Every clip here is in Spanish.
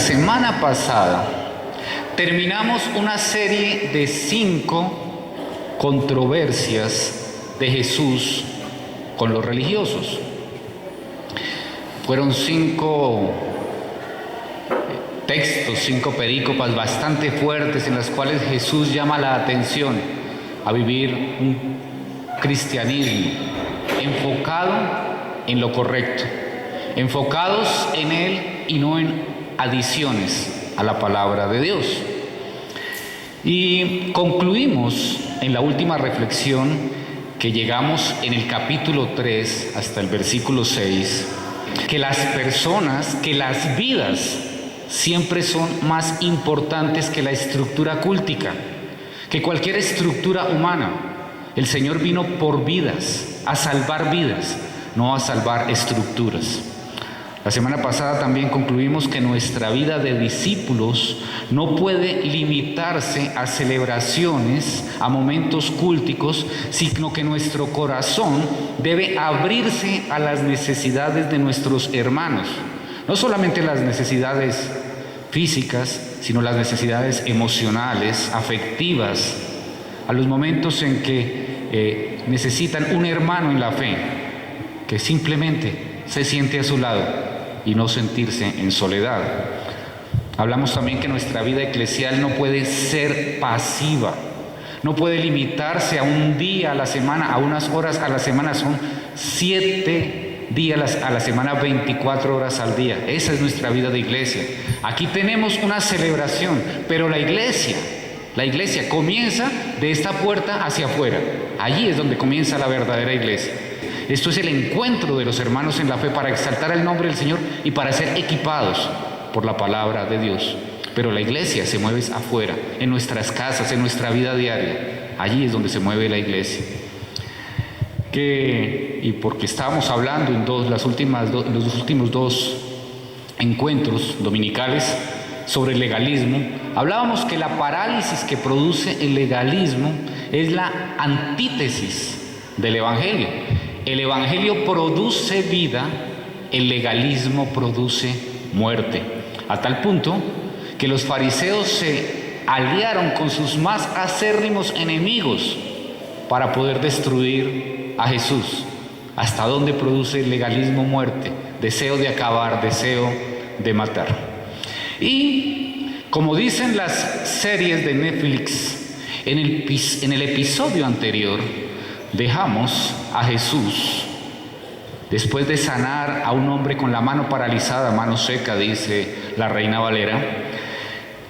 semana pasada terminamos una serie de 5 controversias de Jesús con los religiosos. Fueron 5 textos, 5 perícopas bastante fuertes en las cuales Jesús llama la atención a vivir un cristianismo enfocado en lo correcto, enfocados en Él y no en adiciones a la palabra de Dios. Y concluimos en la última reflexión que llegamos en el capítulo 3 hasta el versículo 6, que las personas, que las vidas siempre son más importantes que la estructura cúltica, que cualquier estructura humana. El Señor vino por vidas, a salvar vidas, no a salvar estructuras. La semana pasada también concluimos que nuestra vida de discípulos no puede limitarse a celebraciones, a momentos cúlticos, sino que nuestro corazón debe abrirse a las necesidades de nuestros hermanos. No solamente las necesidades físicas, sino las necesidades emocionales, afectivas, a los momentos en que necesitan un hermano en la fe, que simplemente se siente a su lado y no sentirse en soledad. Hablamos también que nuestra vida eclesial no puede ser pasiva, no puede limitarse a un día a la semana, a unas horas a la semana. Son 7 días a la semana, 24 horas al día. Esa es nuestra vida de iglesia. Aquí tenemos una celebración, pero la iglesia comienza de esta puerta hacia afuera. Allí es donde comienza la verdadera iglesia. Esto es el encuentro de los hermanos en la fe para exaltar el nombre del Señor y para ser equipados por la palabra de Dios. Pero la iglesia se mueve afuera, en nuestras casas, en nuestra vida diaria. Allí es donde se mueve la iglesia. Y porque estábamos hablando en los últimos 2 encuentros dominicales sobre el legalismo, hablábamos que la parálisis que produce el legalismo es la antítesis del Evangelio. El Evangelio produce vida, el legalismo produce muerte. A tal punto que los fariseos se aliaron con sus más acérrimos enemigos para poder destruir a Jesús. ¿Hasta dónde produce el legalismo muerte? Deseo de acabar, deseo de matar. Y como dicen las series de Netflix, en el episodio anterior dejamos a Jesús, después de sanar a un hombre con la mano paralizada, mano seca, dice la Reina Valera,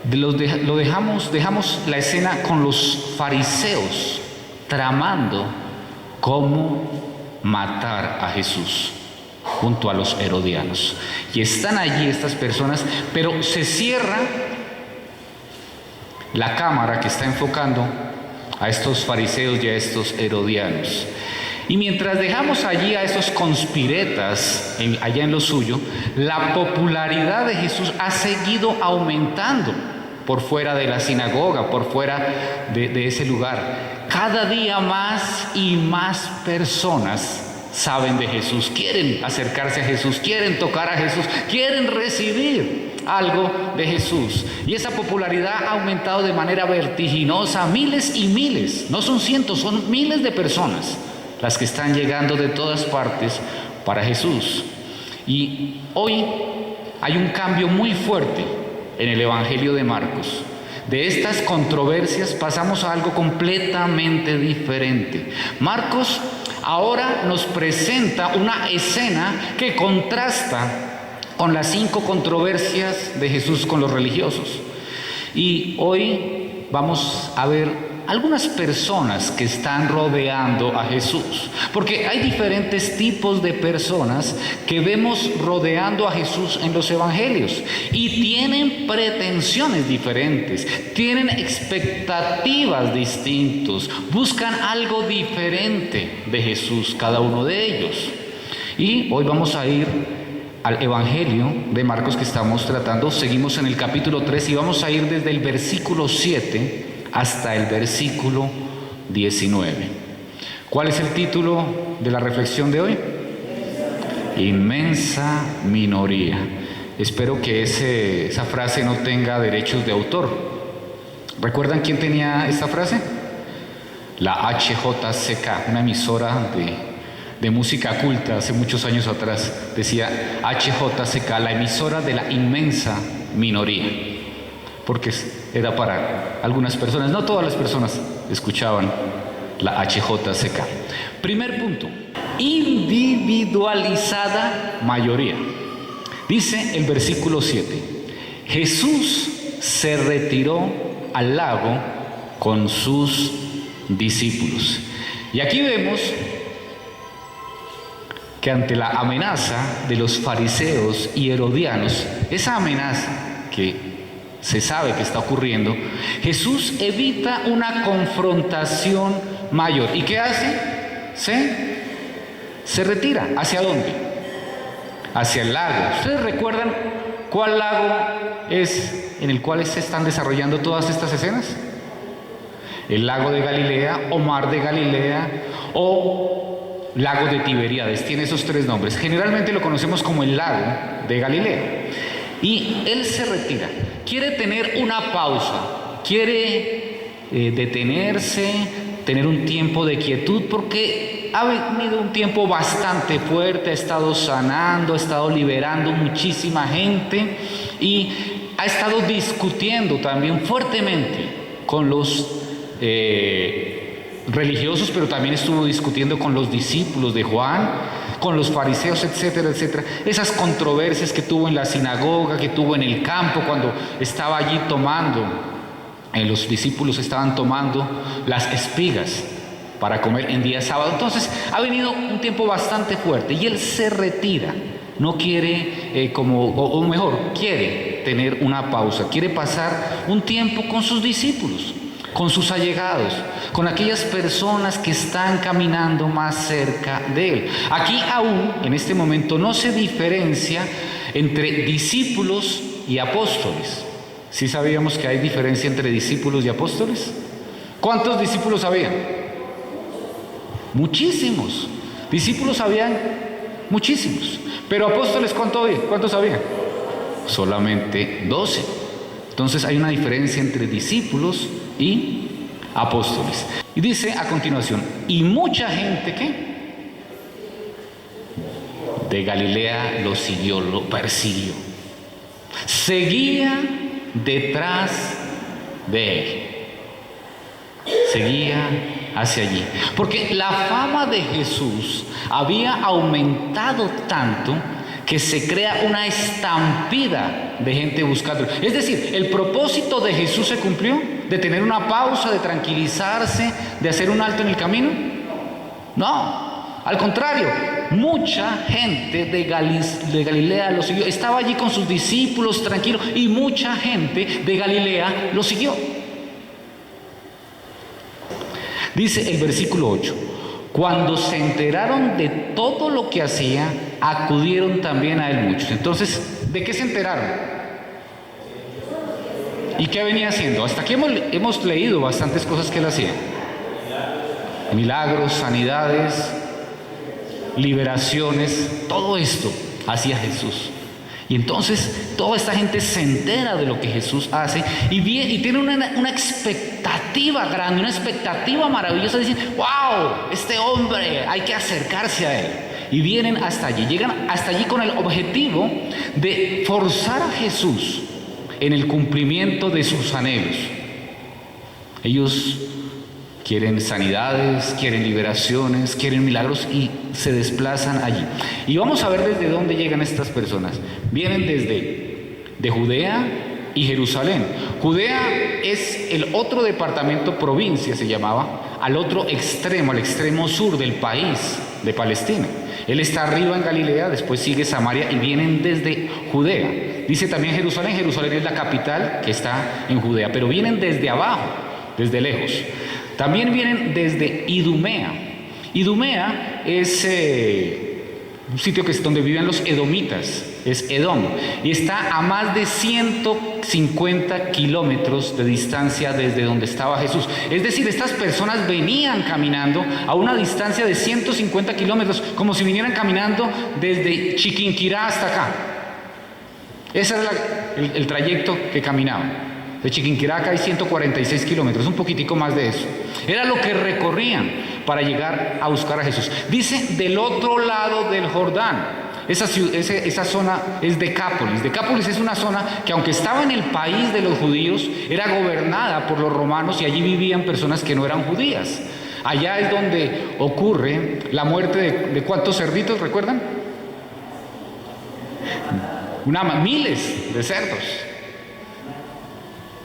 dejamos la escena con los fariseos tramando cómo matar a Jesús junto a los herodianos. Y están allí estas personas, pero se cierra la cámara que está enfocando a estos fariseos y a estos herodianos. Y mientras dejamos allí a esos conspiretas allá en lo suyo, la popularidad de Jesús ha seguido aumentando por fuera de la sinagoga, por fuera de ese lugar. Cada día más y más personas saben de Jesús, quieren acercarse a Jesús, quieren tocar a Jesús, quieren recibir algo de Jesús. Y esa popularidad ha aumentado de manera vertiginosa. Miles y miles, no son cientos, son miles de personas las que están llegando de todas partes para Jesús. Y hoy hay un cambio muy fuerte en el Evangelio de Marcos. De estas controversias pasamos a algo completamente diferente. Marcos ahora nos presenta una escena que contrasta con las 5 controversias de Jesús con los religiosos. Y hoy vamos a ver algunas personas que están rodeando a Jesús, porque hay diferentes tipos de personas que vemos rodeando a Jesús en los evangelios y tienen pretensiones diferentes, tienen expectativas distintas, buscan algo diferente de Jesús, cada uno de ellos. Y hoy vamos a ir al Evangelio de Marcos que estamos tratando. Seguimos en el capítulo 3 y vamos a ir desde el versículo 7 hasta el versículo 19. ¿Cuál es el título de la reflexión de hoy? Inmensa minoría. espero que esa frase no tenga derechos de autor. ¿Recuerdan quién tenía esta frase? La HJCK, una emisora de música culta hace muchos años atrás. Decía HJCK, la emisora de la inmensa minoría. Porque era para algunas personas, no todas las personas escuchaban la HJCK. Primer punto, individualizada mayoría. Dice el versículo 7, Jesús se retiró al lago con sus discípulos. Y aquí vemos que ante la amenaza de los fariseos y herodianos, esa amenaza que se sabe que está ocurriendo, Jesús evita una confrontación mayor. ¿Y qué hace? Se retira. ¿Hacia dónde? Hacia el lago. ¿Ustedes recuerdan cuál lago es en el cual se están desarrollando todas estas escenas? El lago de Galilea, o mar de Galilea, o lago de Tiberíades. Tiene esos tres nombres. Generalmente lo conocemos como el lago de Galilea. Y él se retira, quiere tener una pausa, quiere detenerse, tener un tiempo de quietud, porque ha venido un tiempo bastante fuerte, ha estado sanando, ha estado liberando muchísima gente y ha estado discutiendo también fuertemente con los religiosos, pero también estuvo discutiendo con los discípulos de Juan, con los fariseos, etcétera, etcétera. Esas controversias que tuvo en la sinagoga, que tuvo en el campo cuando estaba allí tomando, los discípulos estaban tomando las espigas para comer en día sábado. Entonces ha venido un tiempo bastante fuerte y él se retira. No quiere, o mejor, quiere tener una pausa, quiere pasar un tiempo con sus discípulos, con sus allegados, con aquellas personas que están caminando más cerca de él. Aquí aún, en este momento, no se diferencia entre discípulos y apóstoles. ¿Sí sabíamos que hay diferencia entre discípulos y apóstoles? ¿Cuántos discípulos habían? Muchísimos. Discípulos habían muchísimos. Pero apóstoles, ¿cuántos habían? Solamente 12. Entonces hay una diferencia entre discípulos y apóstoles. Y dice a continuación, y mucha gente ¿qué? De Galilea lo siguió, lo persiguió. Seguía detrás de él. Seguía hacia allí. Porque la fama de Jesús había aumentado tanto que se crea una estampida de gente buscándolo. Es decir, el propósito de Jesús se cumplió, de tener una pausa, de tranquilizarse, de hacer un alto en el camino. No, al contrario, mucha gente de Galilea lo siguió. Estaba allí con sus discípulos tranquilo y mucha gente de Galilea lo siguió. Dice el versículo 8, cuando se enteraron de todo lo que hacía, acudieron también a él muchos. Entonces, ¿de qué se enteraron? ¿Y qué venía haciendo? Hasta aquí hemos leído bastantes cosas que él hacía. Milagros, sanidades, liberaciones, todo esto hacía Jesús. Y entonces toda esta gente se entera de lo que Jesús hace y tiene una expectativa grande, una expectativa maravillosa. Dicen, wow, este hombre, hay que acercarse a él. Y vienen hasta allí, llegan hasta allí con el objetivo de forzar a Jesús en el cumplimiento de sus anhelos. Ellos quieren sanidades, quieren liberaciones, quieren milagros y se desplazan allí. Y vamos a ver desde dónde llegan estas personas. Vienen de Judea y Jerusalén. Judea es el otro departamento, provincia se llamaba, al otro extremo, al extremo sur del país de Palestina. Él está arriba en Galilea, después sigue Samaria y vienen desde Judea. Dice también Jerusalén, Jerusalén es la capital que está en Judea, pero vienen desde abajo, desde lejos. También vienen desde Idumea. Idumea es un sitio que es donde viven los edomitas, es Edom, y está a más de 150 kilómetros de distancia desde donde estaba Jesús. Es decir, estas personas venían caminando a una distancia de 150 kilómetros, como si vinieran caminando desde Chiquinquirá hasta acá. Ese era el trayecto que caminaban. De Chiquinquirá hay 146 kilómetros, un poquitico más de eso. Era lo que recorrían para llegar a buscar a Jesús. Dice, del otro lado del Jordán. Esa zona es Decápolis. Decápolis es una zona que, aunque estaba en el país de los judíos, era gobernada por los romanos y allí vivían personas que no eran judías. Allá es donde ocurre la muerte de ¿cuántos cerditos, recuerdan? Miles de cerdos.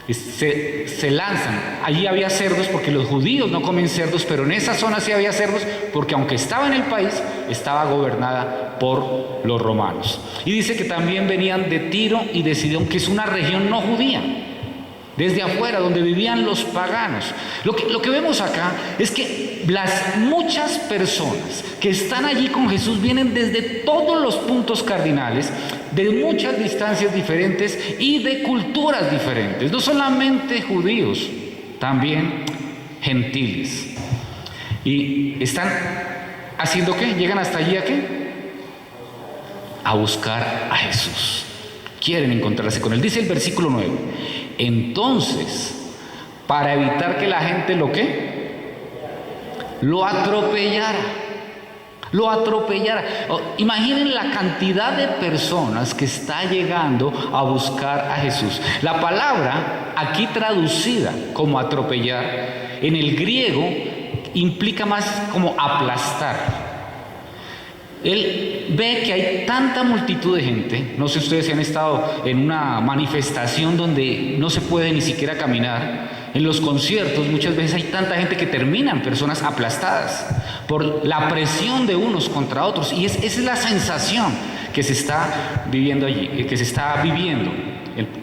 Se lanzan. Allí había cerdos porque los judíos no comen cerdos, pero en esa zona sí había cerdos porque, aunque estaba en el país, estaba gobernada por los romanos. Y dice que también venían de Tiro y de Sidón, que es una región no judía, desde afuera, donde vivían los paganos. Lo que vemos acá es que las muchas personas que están allí con Jesús vienen desde todos los puntos cardinales, de muchas distancias diferentes y de culturas diferentes. No solamente judíos, también gentiles. ¿Y están haciendo qué? ¿Llegan hasta allí a qué? A buscar a Jesús. Quieren encontrarse con él. Dice el versículo 9. Entonces, para evitar que la gente lo atropellara. Imaginen la cantidad de personas que está llegando a buscar a Jesús. La palabra aquí traducida como atropellar, en el griego implica más como aplastar. Él ve que hay tanta multitud de gente. No sé ustedes si han estado en una manifestación donde no se puede ni siquiera caminar. En los conciertos muchas veces hay tanta gente que terminan personas aplastadas por la presión de unos contra otros. Y esa es la sensación que se está viviendo allí, que se está viviendo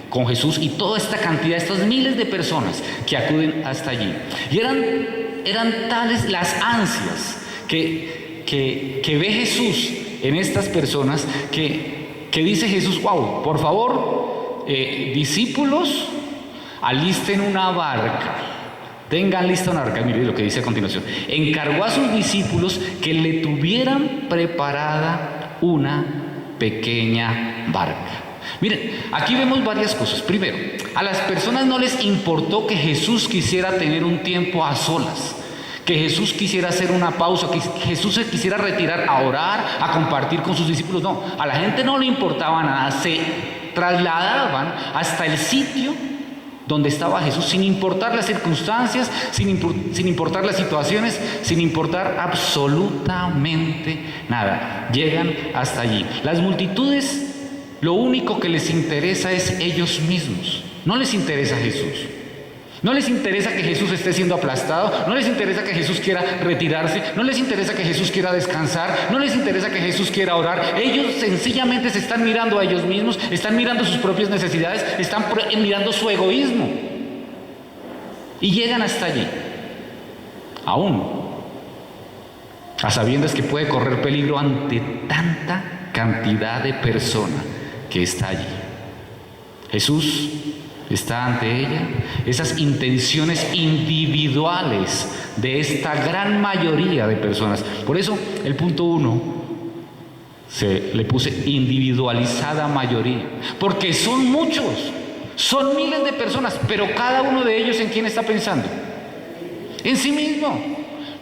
con Jesús y toda esta cantidad, estos miles de personas que acuden hasta allí. Y eran tales las ansias que ve Jesús en estas personas que dice Jesús: wow, por favor, discípulos, alisten una barca, tengan lista una barca. Mire lo que dice a continuación: encargó a sus discípulos que le tuvieran preparada una pequeña barca. Miren, aquí vemos varias cosas. Primero, a las personas no les importó que Jesús quisiera tener un tiempo a solas, que Jesús quisiera hacer una pausa, que Jesús se quisiera retirar a orar, a compartir con sus discípulos. No, a la gente no le importaba nada. Se trasladaban hasta el sitio donde estaba Jesús, sin importar las circunstancias, sin importar las situaciones, sin importar absolutamente nada. Llegan hasta allí. Las multitudes, lo único que les interesa es ellos mismos. No les interesa Jesús. No les interesa que Jesús esté siendo aplastado, no les interesa que Jesús quiera retirarse, no les interesa que Jesús quiera descansar, no les interesa que Jesús quiera orar. Ellos sencillamente se están mirando a ellos mismos, están mirando sus propias necesidades, están mirando su egoísmo. Y llegan hasta allí, aún a sabiendas que puede correr peligro ante tanta cantidad de personas que está allí. Jesús está ante ella. Esas intenciones individuales de esta gran mayoría de personas. Por eso el punto 1 le puse individualizada mayoría, porque son muchos, son miles de personas, pero cada uno de ellos, ¿en quién está pensando? En sí mismo.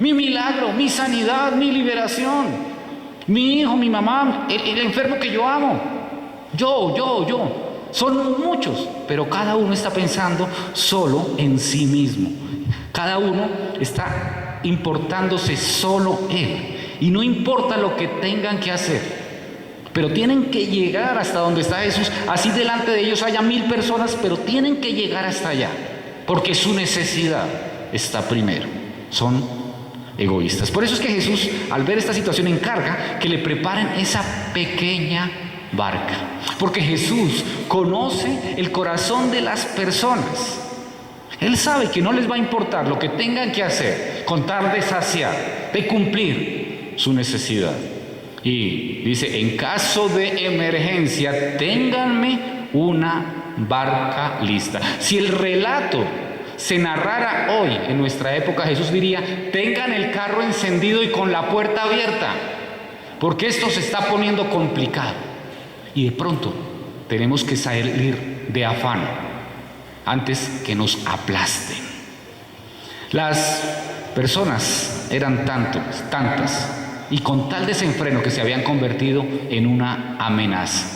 Mi milagro, mi sanidad, mi liberación, mi hijo, mi mamá, el enfermo que yo amo, yo. Son muchos, pero cada uno está pensando solo en sí mismo. Cada uno está importándose solo él. Y no importa lo que tengan que hacer, pero tienen que llegar hasta donde está Jesús. Así delante de ellos haya 1000 personas, pero tienen que llegar hasta allá, porque su necesidad está primero. Son egoístas. Por eso es que Jesús, al ver esta situación, encarga que le preparen esa pequeña barca, porque Jesús conoce el corazón de las personas. Él sabe que no les va a importar lo que tengan que hacer con tal de saciar, de cumplir su necesidad. Y dice: en caso de emergencia, ténganme una barca lista. Si el relato se narrara hoy, en nuestra época, Jesús diría: tengan el carro encendido y con la puerta abierta, porque esto se está poniendo complicado. Y de pronto tenemos que salir de afán antes que nos aplasten. Las personas eran tantas, y con tal desenfreno que se habían convertido en una amenaza.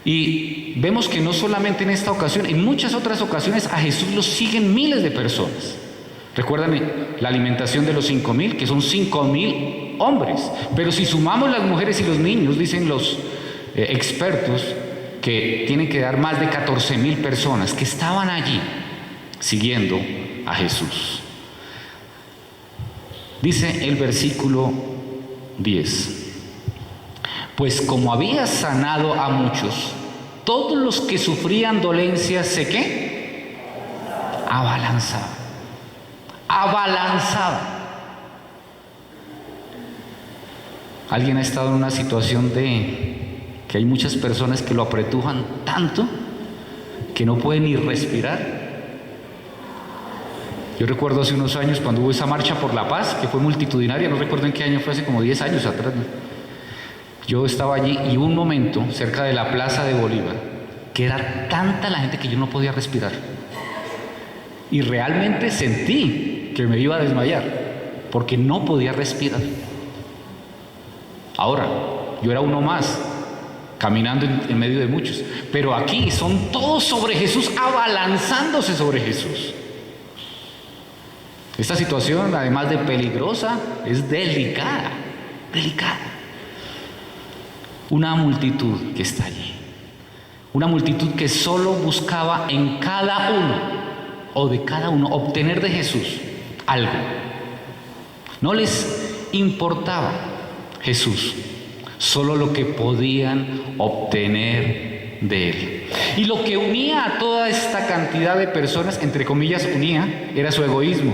Y vemos que no solamente en esta ocasión, en muchas otras ocasiones a Jesús lo siguen miles de personas. Recuerdan la alimentación de los 5,000, que son 5,000 hombres. Pero si sumamos las mujeres y los niños, dicen los expertos, que tienen que dar más de 14,000 personas que estaban allí siguiendo a Jesús. Dice el versículo 10. Pues como había sanado a muchos, todos los que sufrían dolencias se ¿qué? Abalanzaban. ¿Alguien ha estado en una situación de que hay muchas personas que lo apretujan tanto que no pueden ni respirar? Yo recuerdo hace unos años cuando hubo esa marcha por la paz, que fue multitudinaria, no recuerdo en qué año fue, hace como 10 años atrás. Yo estaba allí y hubo un momento cerca de la Plaza de Bolívar que era tanta la gente que yo no podía respirar. Y realmente sentí que me iba a desmayar porque no podía respirar. Ahora, yo era uno más, caminando en medio de muchos, pero aquí son todos sobre Jesús, abalanzándose sobre Jesús. Esta situación, además de peligrosa, es delicada. Una multitud que está allí, una multitud que solo buscaba en cada uno, o de cada uno, obtener de Jesús algo. No les importaba Jesús, solo lo que podían obtener de Él. Y lo que unía a toda esta cantidad de personas, entre comillas unía, era su egoísmo.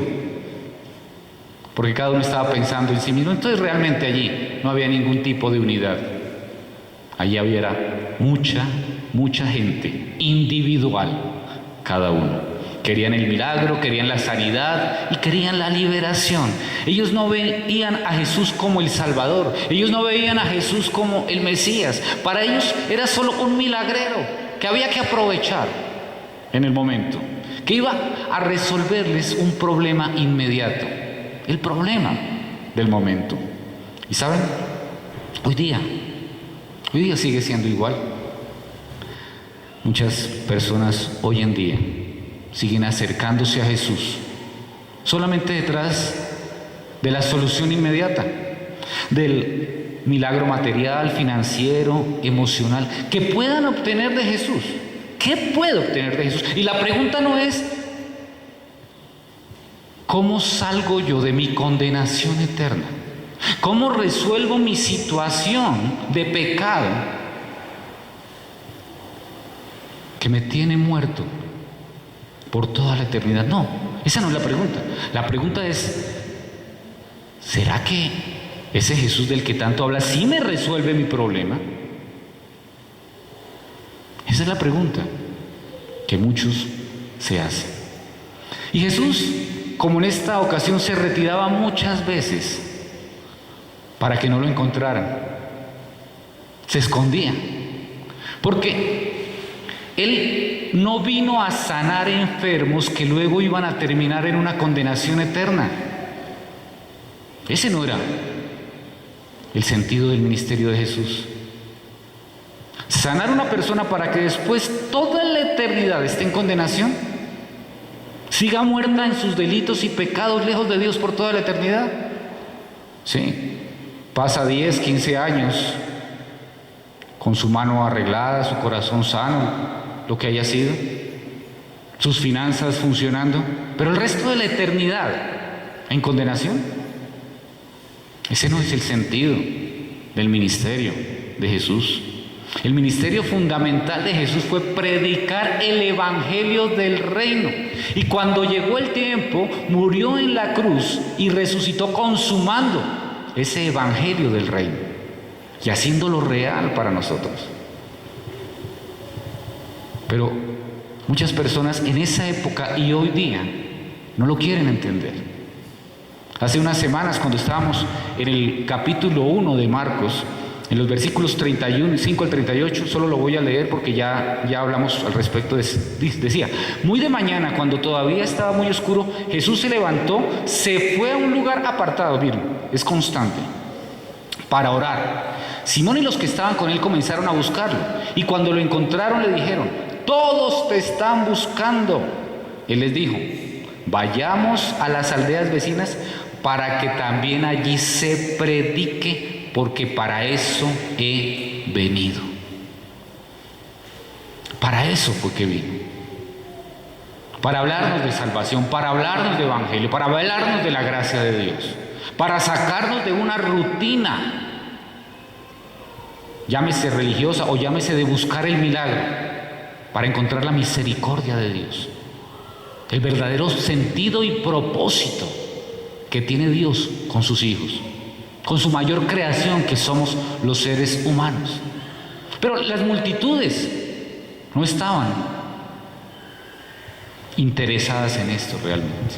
Porque cada uno estaba pensando en sí mismo. Entonces realmente allí no había ningún tipo de unidad. Allí había mucha gente, individual, cada uno. Querían el milagro, querían la sanidad y querían la liberación. Ellos no veían a Jesús como el Salvador. Ellos no veían a Jesús como el Mesías. Para ellos era solo un milagrero que había que aprovechar en el momento, que iba a resolverles un problema inmediato. El problema del momento. ¿Y saben? Hoy día sigue siendo igual. Muchas personas hoy en día siguen acercándose a Jesús solamente detrás de la solución inmediata, del milagro material, financiero, emocional, que puedan obtener de Jesús. ¿Qué puedo obtener de Jesús? Y la pregunta no es ¿cómo salgo yo de mi condenación eterna? ¿Cómo resuelvo mi situación de pecado que me tiene muerto por toda la eternidad? No, esa no es la pregunta. La pregunta es, ¿será que ese Jesús del que tanto habla sí me resuelve mi problema? Esa es la pregunta que muchos se hacen. Y Jesús, como en esta ocasión, se retiraba muchas veces para que no lo encontraran. Se escondía. Porque Él no vino a sanar enfermos que luego iban a terminar en una condenación eterna. Ese no era el sentido del ministerio de Jesús. Sanar a una persona para que después toda la eternidad esté en condenación, siga muerta en sus delitos y pecados lejos de Dios por toda la eternidad. Sí, pasa 10, 15 años con su mano arreglada, su corazón sano, lo que haya sido, sus finanzas funcionando, pero el resto de la eternidad en condenación. Ese no es el sentido del ministerio de Jesús. El ministerio fundamental de Jesús fue predicar el evangelio del reino. Y cuando llegó el tiempo, murió en la cruz y resucitó consumando ese evangelio del reino y haciéndolo real para nosotros. Pero muchas personas en esa época y hoy día no lo quieren entender. Hace unas semanas, cuando estábamos en el capítulo 1 de Marcos, En los versículos 5 al 38, solo lo voy a leer porque ya hablamos al respecto. Decía: muy de mañana, cuando todavía estaba muy oscuro, Jesús se levantó, se fue a un lugar apartado, miren, es constante, para orar. Simón y los que estaban con él comenzaron a buscarlo, y cuando lo encontraron le dijeron: todos te están buscando. Él les dijo: vayamos a las aldeas vecinas para que también allí se predique, porque para eso he venido. Para eso fue que vino. Para hablarnos de salvación, para hablarnos de evangelio, para hablarnos de la gracia de Dios, para sacarnos de una rutina, llámese religiosa o llámese de buscar el milagro, para encontrar la misericordia de Dios, el verdadero sentido y propósito que tiene Dios con sus hijos, con su mayor creación, que somos los seres humanos. Pero las multitudes no estaban interesadas en esto realmente.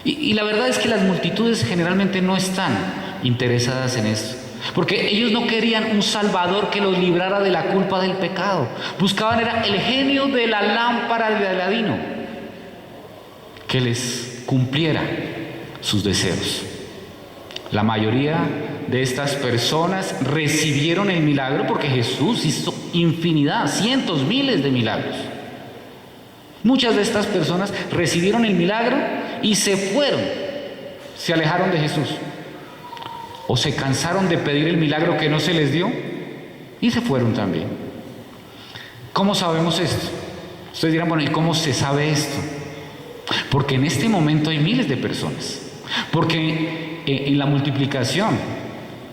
Y la verdad es que las multitudes generalmente no están interesadas en esto, porque ellos no querían un Salvador que los librara de la culpa del pecado. Buscaban era el genio de la lámpara de Aladino, que les cumpliera sus deseos. La mayoría de estas personas recibieron el milagro porque Jesús hizo infinidad, cientos, miles de milagros. Muchas de estas personas recibieron el milagro y se fueron, se alejaron de Jesús, o se cansaron de pedir el milagro que no se les dio y se fueron también. ¿Cómo sabemos esto? Ustedes dirán: bueno, ¿y cómo se sabe esto? Porque en este momento hay miles de personas. Porque en la multiplicación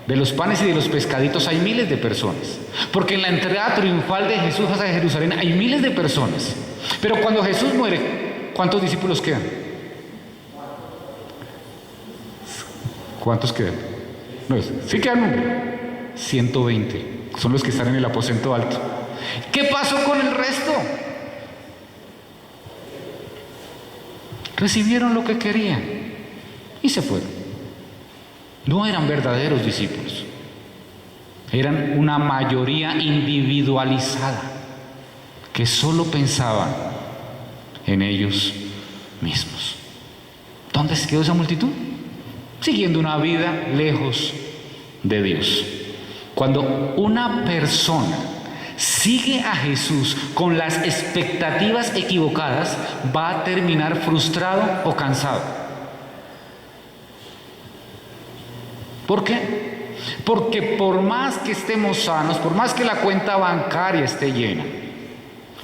de los panes y de los pescaditos hay miles de personas. Porque en la entrada triunfal de Jesús hacia Jerusalén hay miles de personas. Pero cuando Jesús muere, ¿cuántos discípulos quedan? ¿Cuántos quedan? No, sí quedan 120. Son los que están en el aposento alto. ¿Qué pasó con el resto? Recibieron lo que querían y se fueron. No eran verdaderos discípulos. Eran una mayoría individualizada que solo pensaban en ellos mismos. ¿Dónde se quedó esa multitud? Siguiendo una vida lejos de Dios. Cuando una persona sigue a Jesús con las expectativas equivocadas, va a terminar frustrado o cansado. ¿Por qué? Porque por más que estemos sanos, por más que la cuenta bancaria esté llena,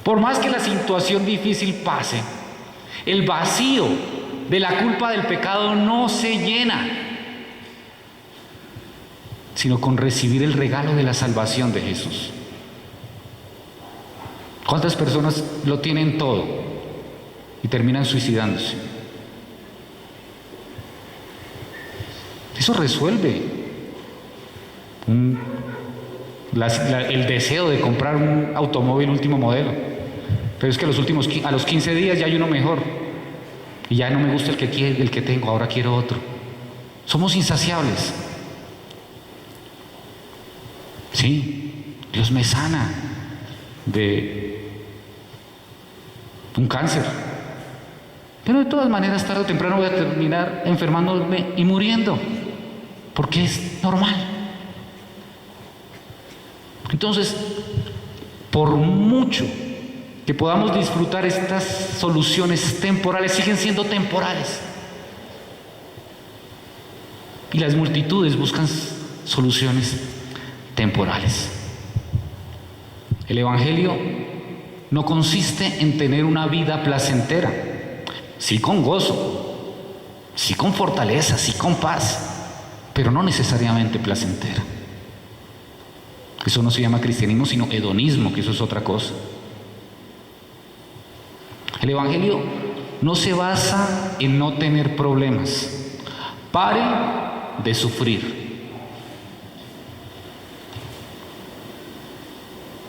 por más que la situación difícil pase, el vacío de la culpa del pecado no se llena, sino con recibir el regalo de la salvación de Jesús. ¿Cuántas personas lo tienen todo y terminan suicidándose? Eso resuelve el deseo de comprar un automóvil último modelo. Pero es que a los 15 días ya hay uno mejor. Y ya no me gusta el que tengo, ahora quiero otro. Somos insaciables. Sí, Dios me sana de un cáncer. Pero de todas maneras, tarde o temprano voy a terminar enfermándome y muriendo, porque es normal. Entonces, por mucho que podamos disfrutar estas soluciones temporales, siguen siendo temporales. Y las multitudes buscan soluciones temporales. El Evangelio no consiste en tener una vida placentera, sí con gozo, sí con fortaleza, sí con paz, pero no necesariamente placentera. Eso no se llama cristianismo, sino hedonismo, que eso es otra cosa. El Evangelio no se basa en no tener problemas. Pare de sufrir.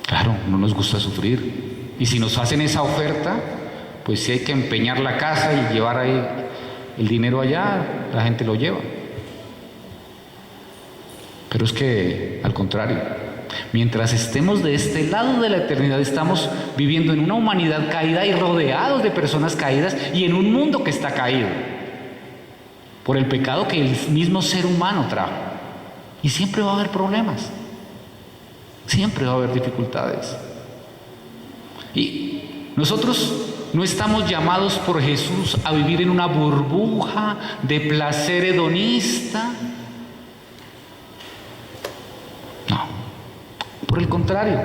Claro, no nos gusta sufrir. Y si nos hacen esa oferta, pues si hay que empeñar la casa y llevar ahí el dinero allá, la gente lo lleva. Pero es que, al contrario, mientras estemos de este lado de la eternidad, estamos viviendo en una humanidad caída y rodeados de personas caídas y en un mundo que está caído por el pecado que el mismo ser humano trajo. Y siempre va a haber problemas, siempre va a haber dificultades. Y nosotros no estamos llamados por Jesús a vivir en una burbuja de placer hedonista. No, por el contrario,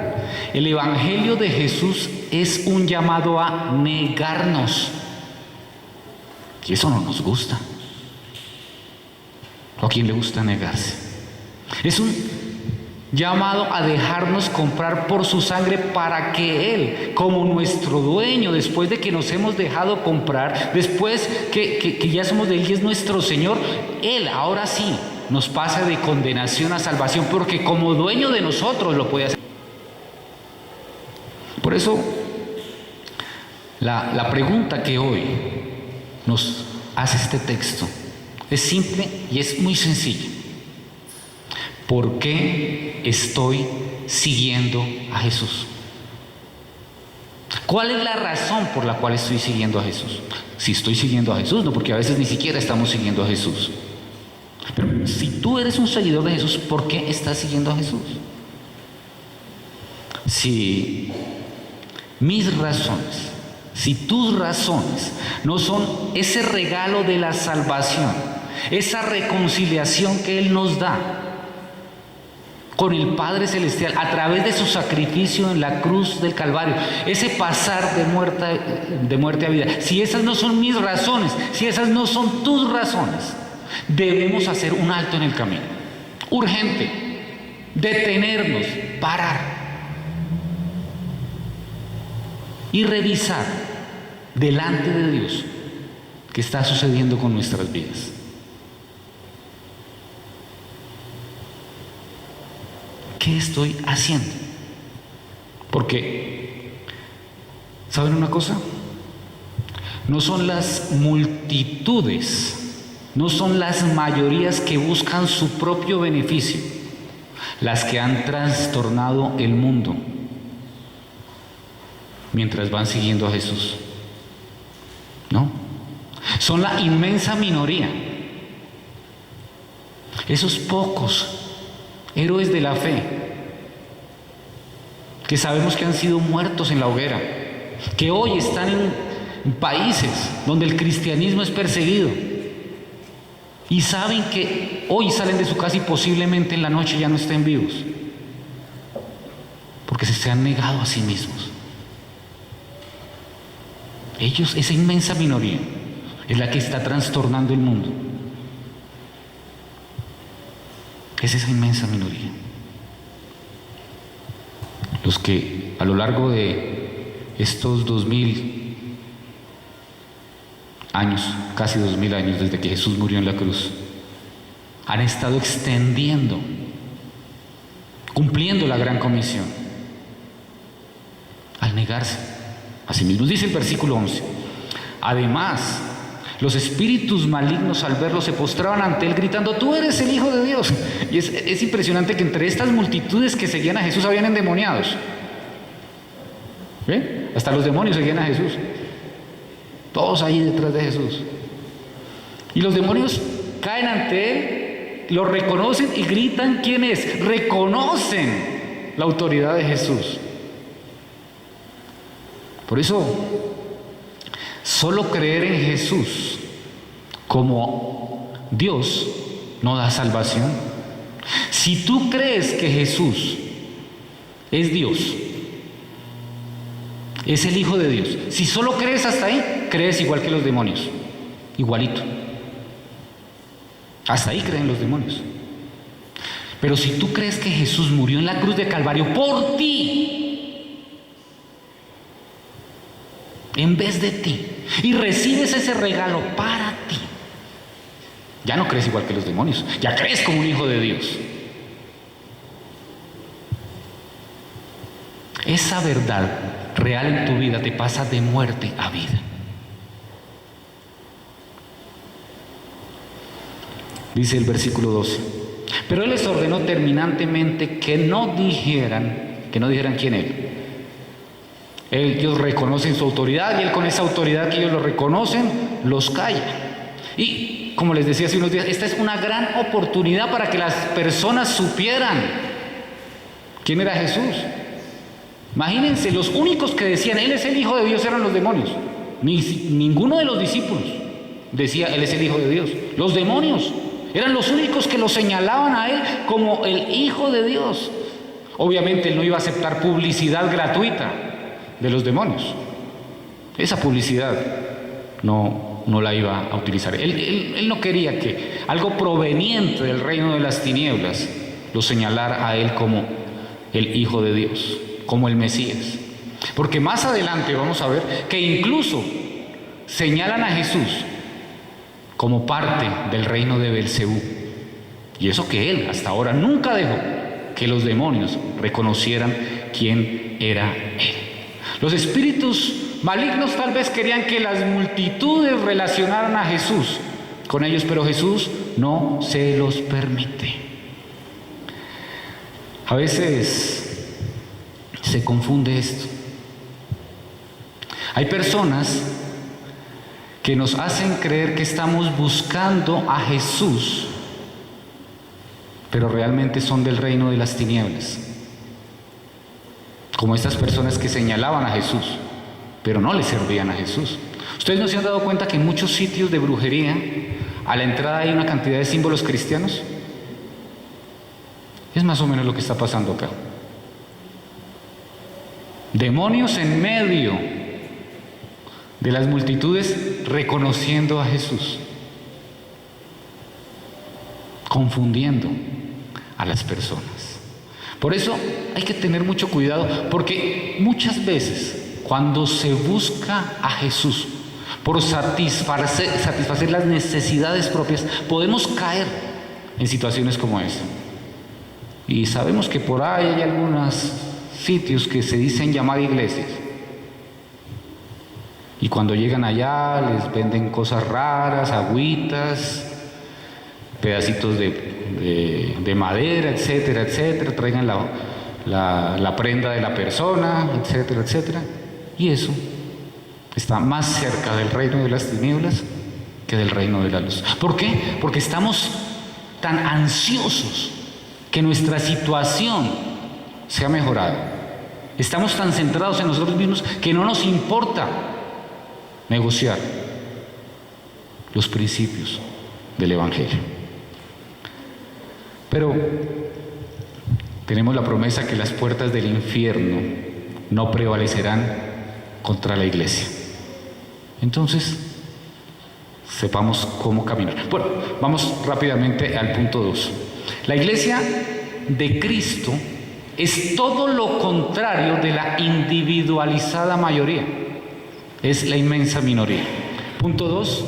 el Evangelio de Jesús es un llamado a negarnos. Y eso no nos gusta. ¿O a quién le gusta negarse? Es un llamado a dejarnos comprar por su sangre para que Él, como nuestro dueño, después de que nos hemos dejado comprar, después que ya somos de Él y es nuestro Señor, Él ahora sí nos pasa de condenación a salvación, porque como dueño de nosotros lo puede hacer. Por eso, la pregunta que hoy nos hace este texto es simple y es muy sencilla. ¿Por qué estoy siguiendo a Jesús? ¿Cuál es la razón por la cual estoy siguiendo a Jesús? Si estoy siguiendo a Jesús, no, porque a veces ni siquiera estamos siguiendo a Jesús. Pero si tú eres un seguidor de Jesús, ¿por qué estás siguiendo a Jesús? Si mis razones, si tus razones no son ese regalo de la salvación, esa reconciliación que Él nos da con el Padre Celestial a través de su sacrificio en la cruz del Calvario, ese pasar de muerte a vida, si esas no son mis razones, si esas no son tus razones, debemos hacer un alto en el camino, urgente, detenernos, parar y revisar delante de Dios qué está sucediendo con nuestras vidas. ¿Qué estoy haciendo? Porque, ¿saben una cosa? No son las multitudes, no son las mayorías que buscan su propio beneficio las que han trastornado el mundo mientras van siguiendo a Jesús. No, son la inmensa minoría, esos pocos héroes de la fe que sabemos que han sido muertos en la hoguera, que hoy están en países donde el cristianismo es perseguido y saben que hoy salen de su casa y posiblemente en la noche ya no estén vivos porque se han negado a sí mismos. Ellos, esa inmensa minoría, es la que está trastornando el mundo. Es esa inmensa minoría. Los que a lo largo de estos 2000 años, casi 2000 años desde que Jesús murió en la cruz, han estado extendiendo, cumpliendo la gran comisión, al negarse a sí mismos. Dice el versículo 11, además, los espíritus malignos al verlo se postraban ante él gritando, tú eres el Hijo de Dios. Y es impresionante que entre estas multitudes que seguían a Jesús habían endemoniados. ¿Ven? Hasta los demonios seguían a Jesús. Todos ahí detrás de Jesús. Y los demonios caen ante él, lo reconocen y gritan quién es. Reconocen la autoridad de Jesús. Por eso, solo creer en Jesús como Dios no da salvación. Si tú crees que Jesús es Dios, es el Hijo de Dios, si solo crees hasta ahí, crees igual que los demonios, igualito. Hasta ahí creen los demonios. Pero si tú crees que Jesús murió en la cruz de Calvario por ti, en vez de ti, y recibes ese regalo para ti, ya no crees igual que los demonios, ya crees como un hijo de Dios. Esa verdad real en tu vida te pasa de muerte a vida. Dice el versículo 12, Pero Él les ordenó terminantemente que no dijeran quién era. Ellos reconocen su autoridad y Él, con esa autoridad que ellos lo reconocen, los calla. Y como les decía hace unos días, esta es una gran oportunidad para que las personas supieran quién era Jesús. Imagínense, los únicos que decían Él es el Hijo de Dios eran los demonios. Ninguno de los discípulos decía Él es el Hijo de Dios. Los demonios eran los únicos que lo señalaban a Él como el Hijo de Dios. Obviamente Él no iba a aceptar publicidad gratuita de los demonios. Esa publicidad no la iba a utilizar. Él no quería que algo proveniente del reino de las tinieblas lo señalara a Él como el Hijo de Dios, como el Mesías. Porque más adelante vamos a ver que incluso señalan a Jesús como parte del reino de Belcebú. Y eso que Él hasta ahora nunca dejó que los demonios reconocieran quién era Él. Los espíritus malignos tal vez querían que las multitudes relacionaran a Jesús con ellos, pero Jesús no se los permite. A veces se confunde esto. Hay personas que nos hacen creer que estamos buscando a Jesús, pero realmente son del reino de las tinieblas. Como estas personas que señalaban a Jesús, pero no le servían a Jesús. ¿Ustedes no se han dado cuenta que en muchos sitios de brujería, a la entrada hay una cantidad de símbolos cristianos? Es más o menos lo que está pasando acá. Demonios en medio de las multitudes reconociendo a Jesús, confundiendo a las personas. Por eso hay que tener mucho cuidado, porque muchas veces cuando se busca a Jesús por satisfacer las necesidades propias, podemos caer en situaciones como esa. Y sabemos que por ahí hay algunos sitios que se dicen llamar iglesias. Y cuando llegan allá les venden cosas raras, agüitas, pedacitos de madera, etcétera, etcétera. Traigan la prenda de la persona, etcétera, etcétera. Y eso está más cerca del reino de las tinieblas que del reino de la luz. ¿Por qué? Porque estamos tan ansiosos que nuestra situación sea mejorada. Estamos tan centrados en nosotros mismos que no nos importa negociar los principios del Evangelio. Pero tenemos la promesa que las puertas del infierno no prevalecerán contra la iglesia. Entonces, sepamos cómo caminar. Bueno, vamos rápidamente al punto 2. La iglesia de Cristo es todo lo contrario de la individualizada mayoría. Es la inmensa minoría. Punto 2,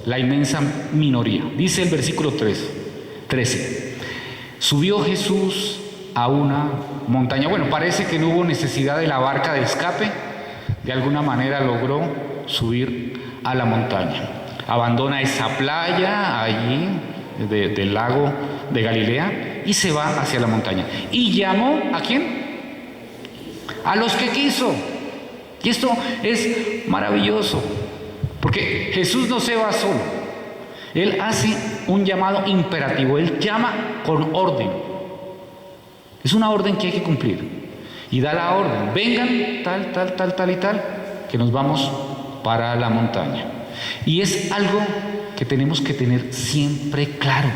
la inmensa minoría. Dice el versículo 13. Subió Jesús a una montaña. Bueno, parece que no hubo necesidad de la barca de escape. De alguna manera logró subir a la montaña. Abandona esa playa allí del lago de Galilea y se va hacia la montaña. ¿Y llamó a quién? A los que quiso. Y esto es maravilloso, porque Jesús no se va solo. Él hace un llamado imperativo. Él llama con orden. Es una orden que hay que cumplir. Y da la orden. Vengan tal y tal, que nos vamos para la montaña. Y es algo que tenemos que tener siempre claro.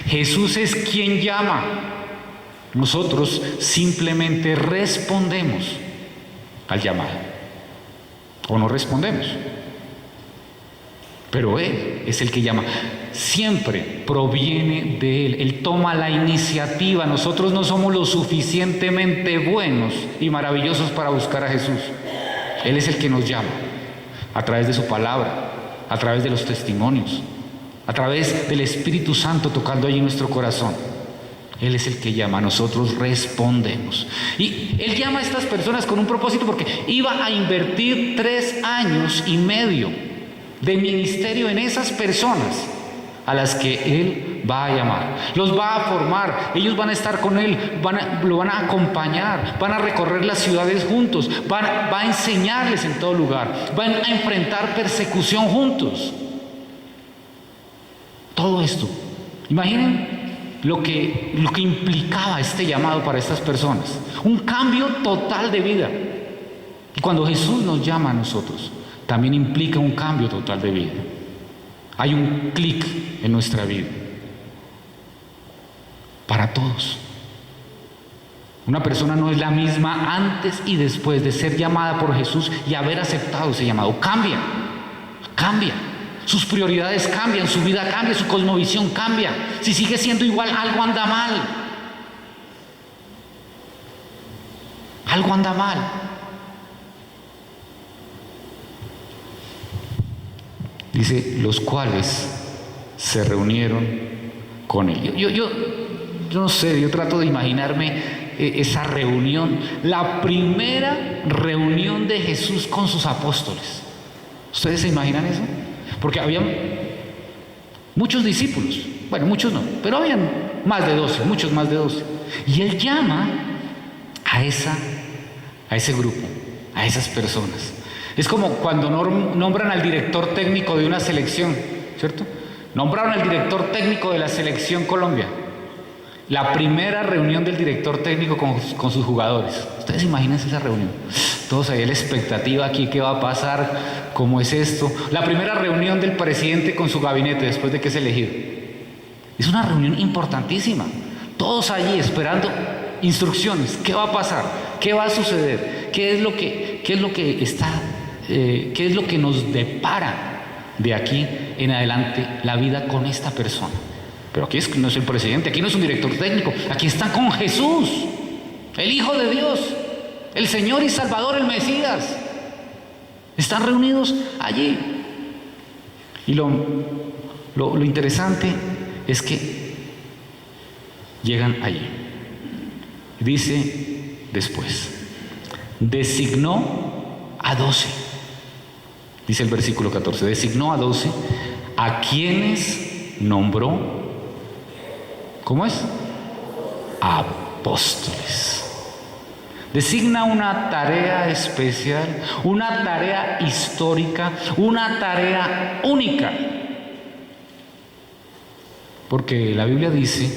Jesús es quien llama. Nosotros simplemente respondemos al llamado. O no respondemos. Pero Él es el que llama. Siempre proviene de Él. Él toma la iniciativa. Nosotros no somos lo suficientemente buenos y maravillosos para buscar a Jesús. Él es el que nos llama. A través de su palabra, a través de los testimonios, a través del Espíritu Santo tocando allí nuestro corazón. Él es el que llama, nosotros respondemos. Y Él llama a estas personas con un propósito, porque iba a invertir 3 años y medio de ministerio en esas personas a las que Él va a llamar, los va a formar, ellos van a estar con Él, lo van a acompañar, van a recorrer las ciudades juntos, va a enseñarles en todo lugar, van a enfrentar persecución juntos. Todo esto, imaginen lo que implicaba este llamado para estas personas, un cambio total de vida. Y cuando Jesús nos llama a nosotros, también implica un cambio total de vida. Hay un clic en nuestra vida. Para todos. Una persona no es la misma antes y después de ser llamada por Jesús y haber aceptado ese llamado. Cambia. Sus prioridades cambian, su vida cambia, su cosmovisión cambia. Si sigue siendo igual, algo anda mal. Algo anda mal. Dice, los cuales se reunieron con él. Yo no sé, yo trato de imaginarme esa reunión, la primera reunión de Jesús con sus apóstoles. ¿Ustedes se imaginan eso? Porque había muchos discípulos, bueno, muchos no, pero habían más de 12, muchos más de 12. Y él llama a ese grupo, a esas personas. Es como cuando nombran al director técnico de una selección, ¿cierto? Nombraron al director técnico de la selección Colombia. La primera reunión del director técnico con sus jugadores. Ustedes imagínense esa reunión. Todos ahí la expectativa aquí, ¿qué va a pasar? ¿Cómo es esto? La primera reunión del presidente con su gabinete después de que es elegido. Es una reunión importantísima. Todos allí esperando instrucciones. ¿Qué va a pasar? ¿Qué va a suceder? ¿Qué es lo que nos depara de aquí en adelante la vida con esta persona? Pero aquí no es el presidente, aquí no es un director técnico, aquí están con Jesús, el Hijo de Dios, el Señor y Salvador, el Mesías. Están reunidos allí. Y lo interesante es que llegan allí. Dice después, designó a 12. Dice el versículo 14, designó a 12, a quienes nombró, ¿cómo es? Apóstoles. Designa una tarea especial, una tarea histórica, una tarea única. Porque la Biblia dice,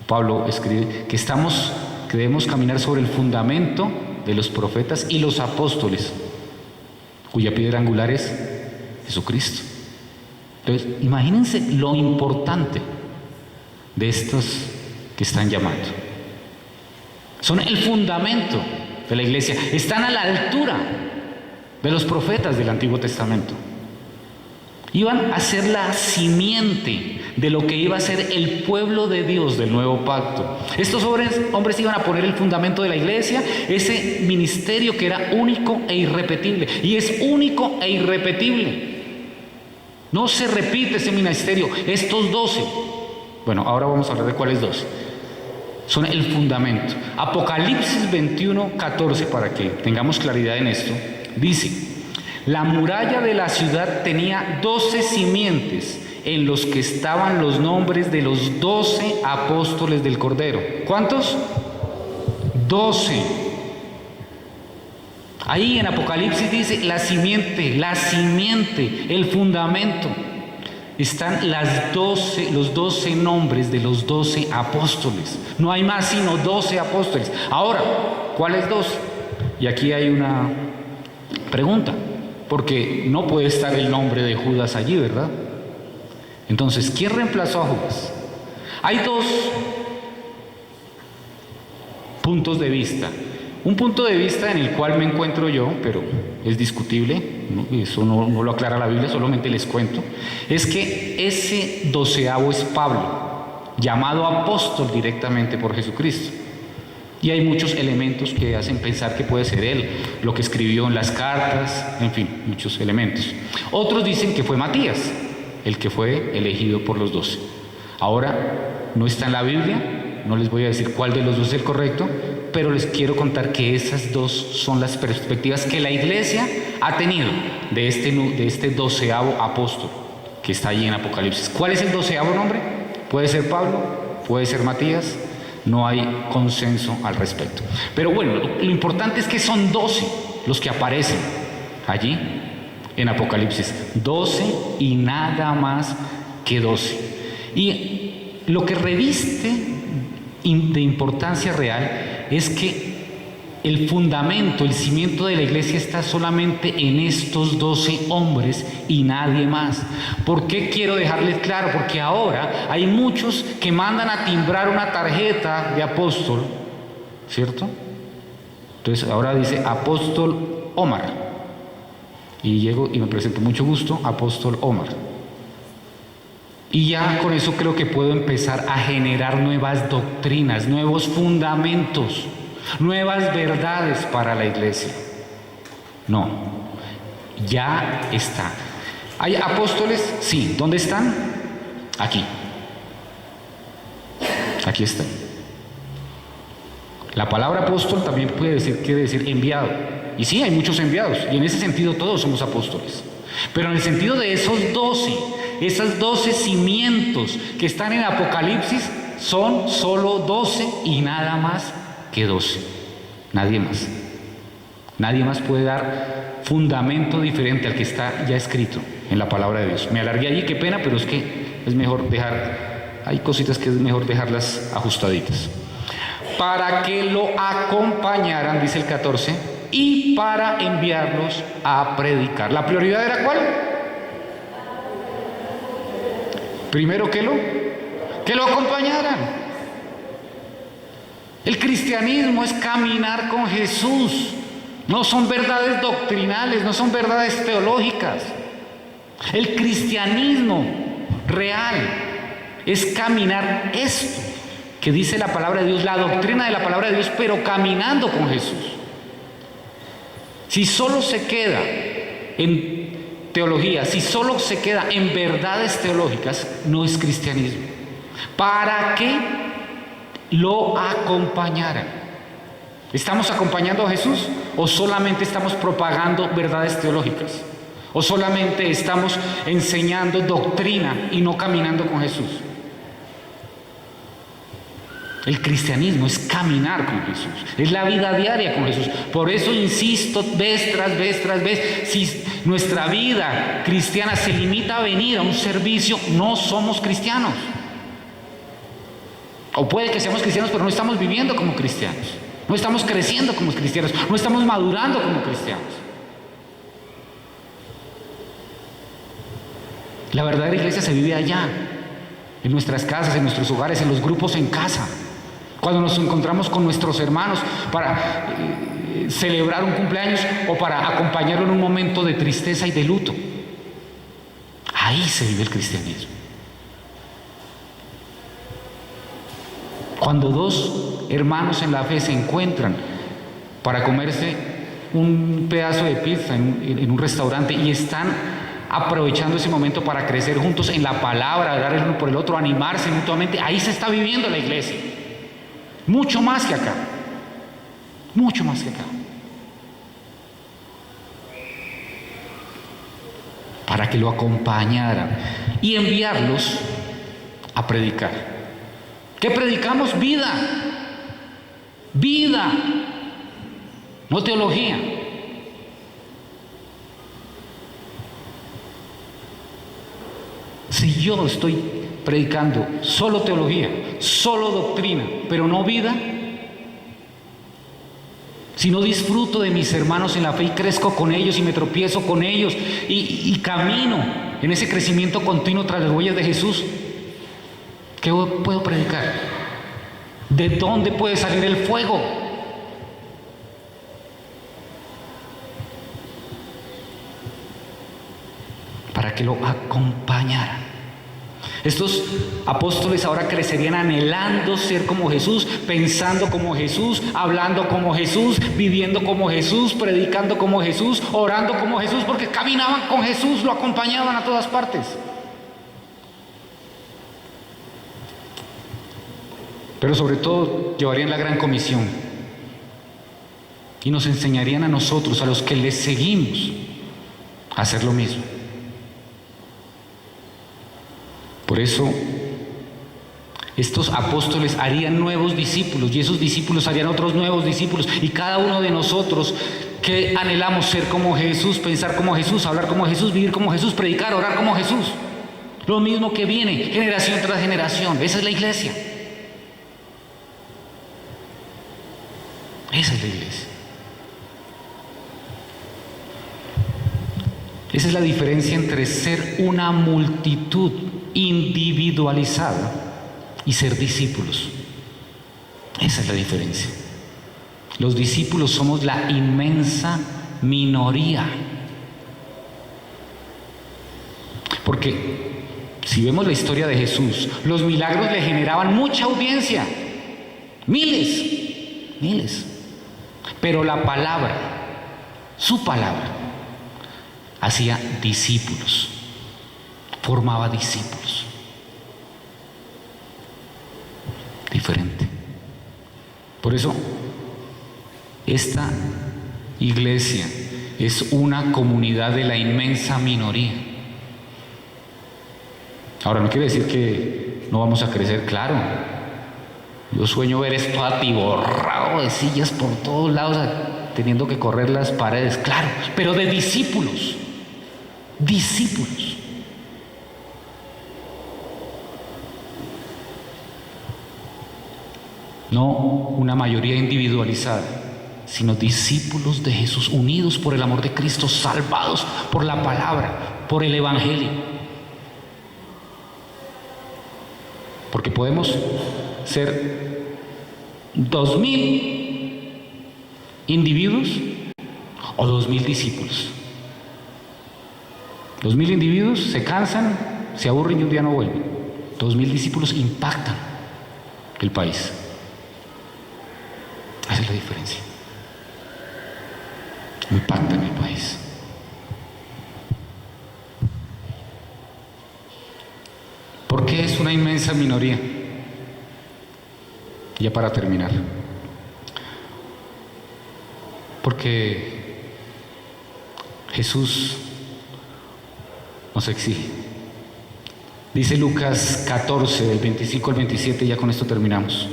Pablo escribe, que debemos caminar sobre el fundamento de los profetas y los apóstoles, cuya piedra angular es Jesucristo. Entonces, imagínense lo importante de estos que están llamando. Son el fundamento de la iglesia, están a la altura de los profetas del Antiguo Testamento. Iban a ser la simiente de lo que iba a ser el pueblo de Dios del nuevo pacto. Estos hombres iban a poner el fundamento de la iglesia, ese ministerio que era único e irrepetible, y es único e irrepetible. No se repite ese ministerio. Estos 12, bueno, ahora vamos a hablar de cuáles 12. Son el fundamento. Apocalipsis 21:14, para que tengamos claridad en esto, dice: la muralla de la ciudad tenía 12 simientes en los que estaban los nombres de los 12 apóstoles del Cordero. ¿Cuántos? 12. Ahí en Apocalipsis dice la simiente, el fundamento. Están los 12 nombres de los 12 apóstoles. No hay más sino 12 apóstoles. Ahora, ¿cuáles 12? Y aquí hay una pregunta, porque no puede estar el nombre de Judas allí, ¿verdad? Entonces, ¿quién reemplazó a Judas? Hay dos puntos de vista. Un punto de vista en el cual me encuentro yo, pero es discutible, ¿no? Eso no lo aclara la Biblia, solamente les cuento, es que ese 12avo es Pablo, llamado apóstol directamente por Jesucristo. Y hay muchos elementos que hacen pensar que puede ser él, lo que escribió en las cartas, en fin, muchos elementos. Otros dicen que fue Matías, el que fue elegido por los 12. Ahora, no está en la Biblia, no les voy a decir cuál de los dos es el correcto, pero les quiero contar que esas dos son las perspectivas que la iglesia ha tenido de este 12avo apóstol, que está allí en Apocalipsis. ¿Cuál es el 12º nombre? Puede ser Pablo, puede ser Matías, no hay consenso al respecto. Pero bueno, lo importante es que son 12 los que aparecen allí en Apocalipsis. 12 y nada más que 12. Y lo que reviste de importancia real es que el fundamento, el cimiento de la iglesia está solamente en estos 12 hombres y nadie más. ¿Por qué quiero dejarles claro? Porque ahora hay muchos que mandan a timbrar una tarjeta de apóstol, ¿cierto? Entonces ahora dice apóstol Omar. Y llego y me presento, mucho gusto, apóstol Omar. Y ya con eso creo que puedo empezar a generar nuevas doctrinas, nuevos fundamentos, nuevas verdades para la iglesia. No, ya está. ¿Hay apóstoles? Sí. ¿Dónde están? Aquí. Aquí están. La palabra apóstol también quiere decir enviado. Y sí, hay muchos enviados. Y en ese sentido todos somos apóstoles. Pero en el sentido de esos 12, esos 12 cimientos que están en Apocalipsis, son solo 12 y nada más que 12. Nadie más. Nadie más puede dar fundamento diferente al que está ya escrito en la palabra de Dios. Me alargué allí, qué pena, pero es que es mejor dejar, hay cositas que es mejor dejarlas ajustaditas. Para que lo acompañaran, dice el 14, y para enviarlos a predicar. ¿La prioridad era cuál? Primero que lo acompañaran. El cristianismo es caminar con Jesús. No son verdades doctrinales, no son verdades teológicas. El cristianismo real es caminar esto que dice la palabra de Dios, la doctrina de la palabra de Dios, pero caminando con Jesús. Si solo se queda en teología, si solo se queda en verdades teológicas, no es cristianismo. ¿Para qué lo acompañaran? ¿Estamos acompañando a Jesús o solamente estamos propagando verdades teológicas? ¿O solamente estamos enseñando doctrina y no caminando con Jesús? El cristianismo es caminar con Jesús, es la vida diaria con Jesús. Por eso insisto vez tras vez tras vez, si nuestra vida cristiana se limita a venir a un servicio, no somos cristianos. O puede que seamos cristianos, pero no estamos viviendo como cristianos, no estamos creciendo como cristianos, no estamos madurando como cristianos. La verdadera iglesia se vive allá, en nuestras casas, en nuestros hogares, en los grupos en casa. Cuando nos encontramos con nuestros hermanos para celebrar un cumpleaños o para acompañarlo en un momento de tristeza y de luto. Ahí se vive el cristianismo. Cuando dos hermanos en la fe se encuentran para comerse un pedazo de pizza en un restaurante y están aprovechando ese momento para crecer juntos en la palabra, dar el uno por el otro, animarse mutuamente, ahí se está viviendo la iglesia. Mucho más que acá. Mucho más que acá. Para que lo acompañaran y enviarlos a predicar. ¿Qué predicamos? Vida. Vida. No teología. Si yo estoy predicando solo teología, solo doctrina, pero no vida, si no disfruto de mis hermanos en la fe y crezco con ellos y me tropiezo con ellos y camino en ese crecimiento continuo tras las huellas de Jesús, ¿qué puedo predicar? ¿De dónde puede salir el fuego? Para que lo acompañaran. Estos apóstoles ahora crecerían anhelando ser como Jesús, pensando como Jesús, hablando como Jesús, viviendo como Jesús, predicando como Jesús, orando como Jesús, porque caminaban con Jesús, lo acompañaban a todas partes. Pero sobre todo llevarían la gran comisión y nos enseñarían a nosotros, a los que les seguimos, a hacer lo mismo. Por eso, estos apóstoles harían nuevos discípulos y esos discípulos harían otros nuevos discípulos. Y cada uno de nosotros que anhelamos ser como Jesús, pensar como Jesús, hablar como Jesús, vivir como Jesús, predicar, orar como Jesús. Lo mismo que viene, generación tras generación. Esa es la iglesia. Esa es la iglesia. Esa es la diferencia entre ser una multitud individualizada y ser discípulos. Esa es la diferencia. Los discípulos somos la inmensa minoría. Porque si vemos la historia de Jesús, los milagros le generaban mucha audiencia. Miles. Pero la palabra, su palabra, hacía discípulos, formaba discípulos. Diferente. Por eso, esta iglesia es una comunidad de la inmensa minoría. Ahora, no quiere decir que no vamos a crecer, claro. Yo sueño ver esto atiborrado de sillas por todos lados, teniendo que correr las paredes, claro, pero de discípulos. Discípulos. No una mayoría individualizada, sino discípulos de Jesús, unidos por el amor de Cristo, salvados por la palabra, por el Evangelio. Porque podemos ser 2000 individuos o 2000 discípulos. 2000 individuos se cansan, se aburren y un día no vuelven. 2000 discípulos impactan el país. Esa es la diferencia. Impactan el país. ¿Por qué es una inmensa minoría? Ya para terminar. Porque Jesús nos exige. Dice Lucas 14, del 25 al 27, ya con esto terminamos.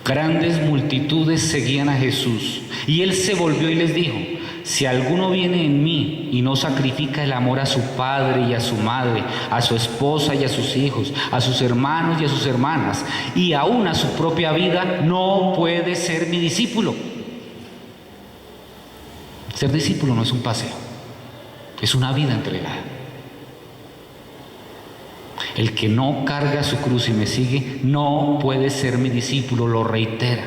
Grandes multitudes seguían a Jesús, y él se volvió y les dijo: si alguno viene en mí y no sacrifica el amor a su padre y a su madre, a su esposa y a sus hijos, a sus hermanos y a sus hermanas, y aún a su propia vida, no puede ser mi discípulo. Ser discípulo no es un paseo, es una vida entregada. El que no carga su cruz y me sigue no puede ser mi discípulo, lo reitera.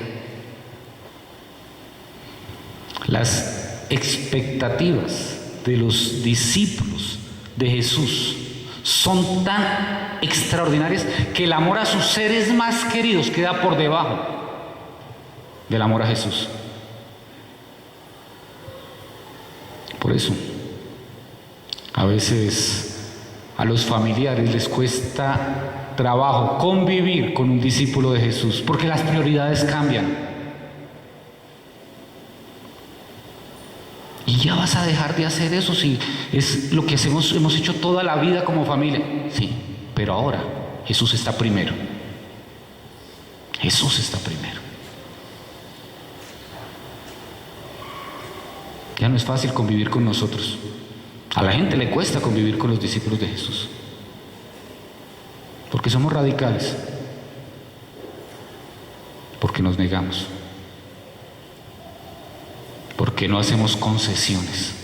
Las expectativas de los discípulos de Jesús son tan extraordinarias que el amor a sus seres más queridos queda por debajo del amor a Jesús. Por eso, a veces a los familiares les cuesta trabajo convivir con un discípulo de Jesús, porque las prioridades cambian. Y ya vas a dejar de hacer eso si es lo que hemos hecho toda la vida como familia. Sí, pero ahora Jesús está primero. Jesús está primero. Ya no es fácil convivir con nosotros. A la gente le cuesta convivir con los discípulos de Jesús, porque somos radicales, porque nos negamos, porque no hacemos concesiones.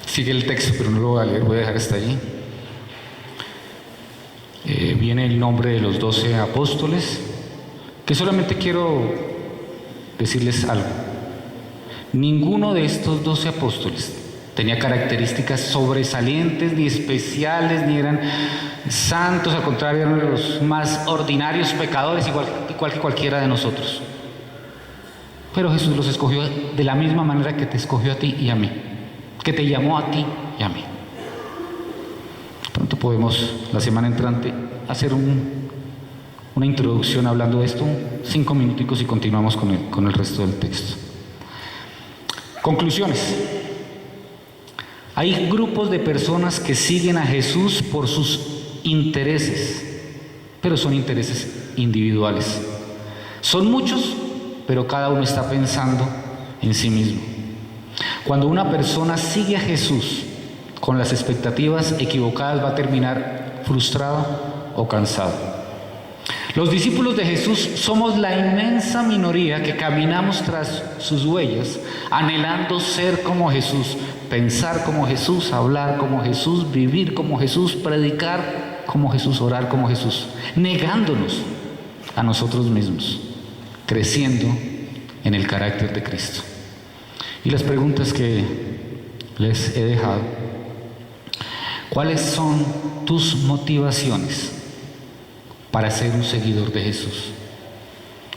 Sigue el texto, pero no lo voy a leer, voy a dejar hasta allí. Viene el nombre de los 12 apóstoles, que solamente quiero decirles algo. Ninguno de estos 12 apóstoles tenía características sobresalientes, ni especiales, ni eran santos, al contrario, eran los más ordinarios pecadores, igual que cualquiera de nosotros. Pero Jesús los escogió de la misma manera que te escogió a ti y a mí, que te llamó a ti y a mí. Pronto podemos, la semana entrante, hacer una introducción hablando de esto, 5 minuticos y continuamos con el resto del texto. Conclusiones. Hay grupos de personas que siguen a Jesús por sus intereses, pero son intereses individuales. Son muchos, pero cada uno está pensando en sí mismo. Cuando una persona sigue a Jesús con las expectativas equivocadas, va a terminar frustrado o cansado. Los discípulos de Jesús somos la inmensa minoría que caminamos tras sus huellas, anhelando ser como Jesús, pensar como Jesús, hablar como Jesús, vivir como Jesús, predicar como Jesús, orar como Jesús, negándonos a nosotros mismos, creciendo en el carácter de Cristo. Y las preguntas que les he dejado: ¿cuáles son tus motivaciones para ser un seguidor de Jesús?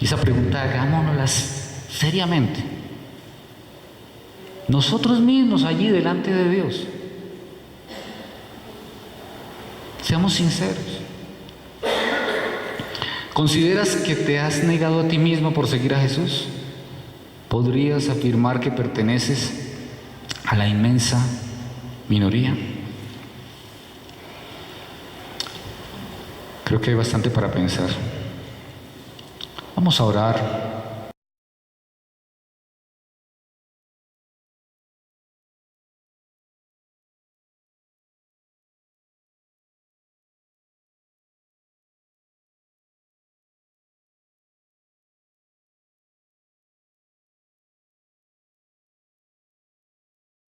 Y esa pregunta hagámonoslas seriamente, nosotros mismos allí delante de Dios. Seamos sinceros. ¿Consideras que te has negado a ti mismo por seguir a Jesús? ¿Podrías afirmar que perteneces a la inmensa minoría? Creo que hay bastante para pensar. Vamos a orar.